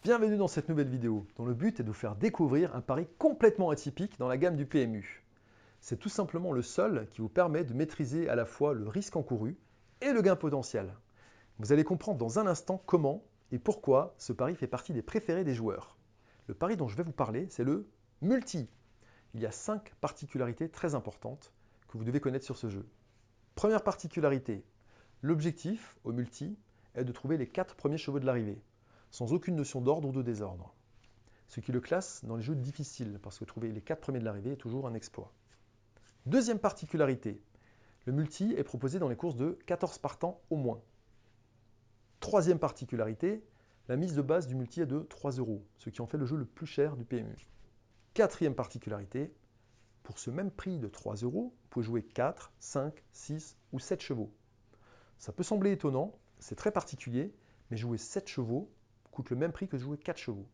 Bienvenue dans cette nouvelle vidéo, dont le but est de vous faire découvrir un pari complètement atypique dans la gamme du PMU. C'est tout simplement le seul qui vous permet de maîtriser à la fois le risque encouru et le gain potentiel. Vous allez comprendre dans un instant comment et pourquoi ce pari fait partie des préférés des joueurs. Le pari dont je vais vous parler, c'est le multi. Il y a 5 particularités très importantes que vous devez connaître sur ce jeu. Première particularité, l'objectif au multi est de trouver les 4 premiers chevaux de l'arrivée, sans aucune notion d'ordre ou de désordre. Ce qui le classe dans les jeux difficiles, parce que trouver les 4 premiers de l'arrivée est toujours un exploit. Deuxième particularité, le multi est proposé dans les courses de 14 partants au moins. Troisième particularité, la mise de base du multi est de 3 €, ce qui en fait le jeu le plus cher du PMU. Quatrième particularité, pour ce même prix de 3 €, vous pouvez jouer 4, 5, 6 ou 7 chevaux. Ça peut sembler étonnant, c'est très particulier, mais jouer 7 chevaux coûte le même prix que jouer 4 chevaux.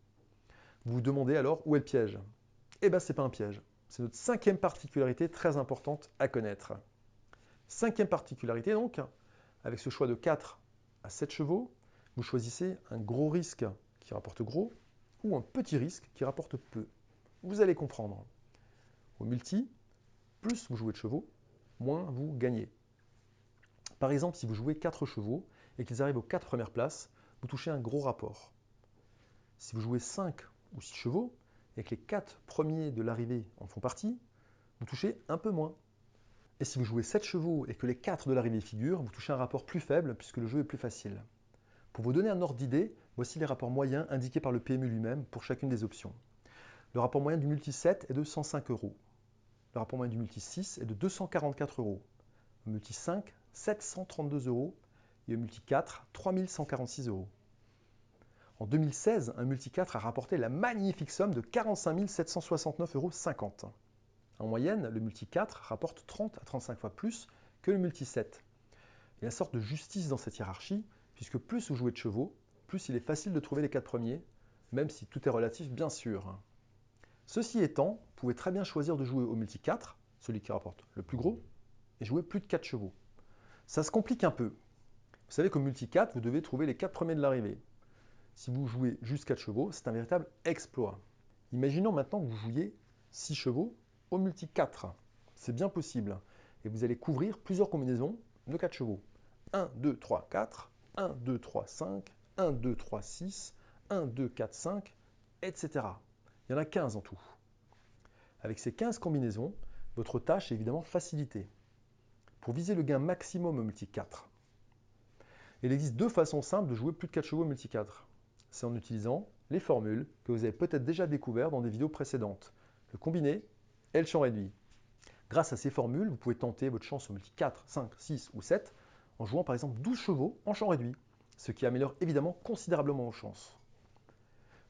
Vous vous demandez alors où est le piège? Eh bien, ce n'est pas un piège. C'est notre cinquième particularité très importante à connaître. Cinquième particularité donc, avec ce choix de 4 à 7 chevaux, vous choisissez un gros risque qui rapporte gros ou un petit risque qui rapporte peu. Vous allez comprendre. Au multi, plus vous jouez de chevaux, moins vous gagnez. Par exemple, si vous jouez 4 chevaux et qu'ils arrivent aux 4 premières places, vous touchez un gros rapport. Si vous jouez 5 ou 6 chevaux et que les 4 premiers de l'arrivée en font partie, vous touchez un peu moins. Et si vous jouez 7 chevaux et que les 4 de l'arrivée figurent, vous touchez un rapport plus faible puisque le jeu est plus facile. Pour vous donner un ordre d'idée, voici les rapports moyens indiqués par le PMU lui-même pour chacune des options. Le rapport moyen du multi 7 est de 105 €. Le rapport moyen du multi 6 est de 244 €. Le multi 5, 732 € et le multi 4, 3146 €. En 2016, un multi 4 a rapporté la magnifique somme de 45 769,50 €. En moyenne, le multi 4 rapporte 30 à 35 fois plus que le multi 7. Il y a une sorte de justice dans cette hiérarchie, puisque plus vous jouez de chevaux, plus il est facile de trouver les 4 premiers, même si tout est relatif bien sûr. Ceci étant, vous pouvez très bien choisir de jouer au multi 4, celui qui rapporte le plus gros, et jouer plus de 4 chevaux. Ça se complique un peu. Vous savez qu'au multi 4, vous devez trouver les 4 premiers de l'arrivée. Si vous jouez juste 4 chevaux, c'est un véritable exploit. Imaginons maintenant que vous jouiez 6 chevaux au multi 4. C'est bien possible. Et vous allez couvrir plusieurs combinaisons de 4 chevaux. 1, 2, 3, 4, 1, 2, 3, 5, 1, 2, 3, 6, 1, 2, 4, 5, etc. Il y en a 15 en tout. Avec ces 15 combinaisons, votre tâche est évidemment facilitée. Pour viser le gain maximum au multi 4, il existe deux façons simples de jouer plus de 4 chevaux au multi 4. C'est en utilisant les formules que vous avez peut-être déjà découvertes dans des vidéos précédentes, le combiné et le champ réduit. Grâce à ces formules, vous pouvez tenter votre chance au multi 4, 5, 6 ou 7 en jouant par exemple 12 chevaux en champ réduit, ce qui améliore évidemment considérablement vos chances.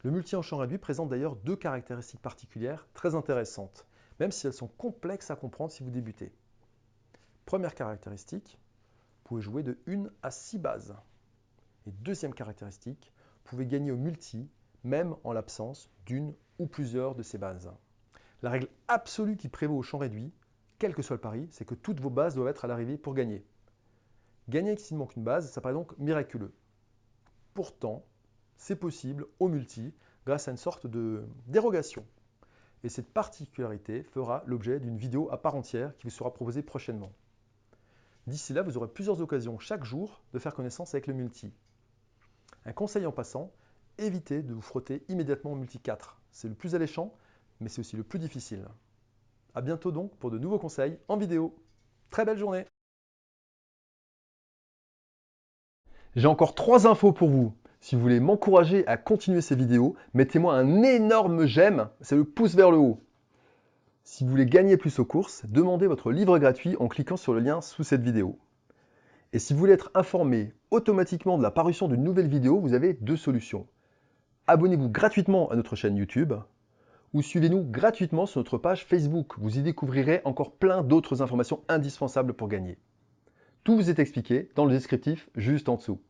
Le multi en champ réduit présente d'ailleurs deux caractéristiques particulières très intéressantes, même si elles sont complexes à comprendre si vous débutez. Première caractéristique, vous pouvez jouer de 1 à 6 bases. Et deuxième caractéristique, vous pouvez gagner au multi, même en l'absence d'une ou plusieurs de ces bases. La règle absolue qui prévaut au champ réduit, quel que soit le pari, c'est que toutes vos bases doivent être à l'arrivée pour gagner. Gagner s'il manque une base, ça paraît donc miraculeux. Pourtant, c'est possible au multi grâce à une sorte de dérogation. Et cette particularité fera l'objet d'une vidéo à part entière qui vous sera proposée prochainement. D'ici là, vous aurez plusieurs occasions chaque jour de faire connaissance avec le multi. Un conseil en passant, évitez de vous frotter immédiatement au multi 4. C'est le plus alléchant, mais c'est aussi le plus difficile. A bientôt donc pour de nouveaux conseils en vidéo. Très belle journée! J'ai encore 3 infos pour vous. Si vous voulez m'encourager à continuer ces vidéos, mettez-moi un énorme j'aime, c'est le pouce vers le haut. Si vous voulez gagner plus aux courses, demandez votre livre gratuit en cliquant sur le lien sous cette vidéo. Et si vous voulez être informé automatiquement de la parution d'une nouvelle vidéo, vous avez deux solutions. Abonnez-vous gratuitement à notre chaîne YouTube ou suivez-nous gratuitement sur notre page Facebook. Vous y découvrirez encore plein d'autres informations indispensables pour gagner. Tout vous est expliqué dans le descriptif juste en dessous.